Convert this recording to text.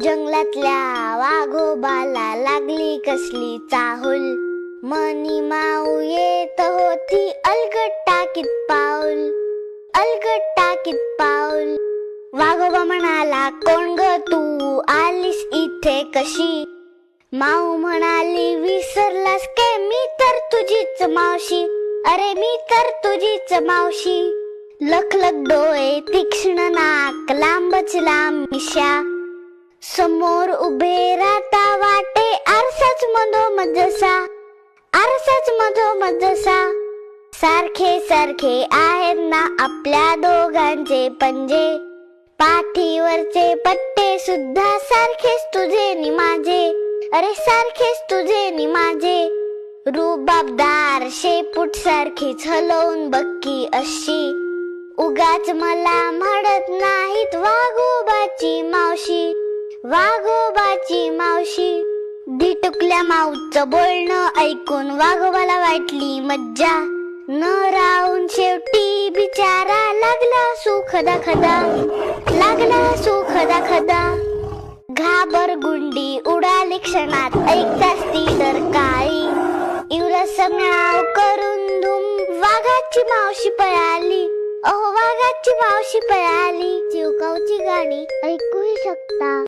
जंगलातल्या वाघोबाला लागली कसली चाहूल, मनी माऊ येत होती अलगट टाकीत पाऊल, अलगट टाकीत पाऊल. वाघोबा म्हणाला, कोण ग तू आलीस इथे कशी? माऊ म्हणाली, विसरलास के मी तर तुझीच मावशी, अरे मी तर तुझीच मावशी. लखलख डोळे, तीक्ष्ण नाक, लांबच लांब मिशा, समोर उभे राहता वाटे आरसाच मधोमध जसा, आरसाच मधोमध जसा. सारखे सारखे आहेत ना आपल्या दोघांचे पंजे, पाठीवरचे पट्टे सुद्धा सारखेच तुझे नि माझे, अरे सारखेच तुझे नि माझे. रुबाबदार शेपूट सारखीच हलवून बक्की अशी, उगाच मला म्हणत नाहीत वाघोबाची मावशी, वाघोबाची मावशी. धिटुकल्या माऊचं बोलणं ऐकून वाघोबाला वाटली मज्जा, न राहून शेवटी बिचारा लागला सुखदा खदा, लागला सुखदा खदा. घाबरगुंडी उडाली क्षणात, ऐकताच ती डरकाळी, इवरस म्याव करून धूम वाघाची मावशी पळाली, अहो वाघाची मावशी पळाली. चिवकाऊची गाणी ऐकूही शकता.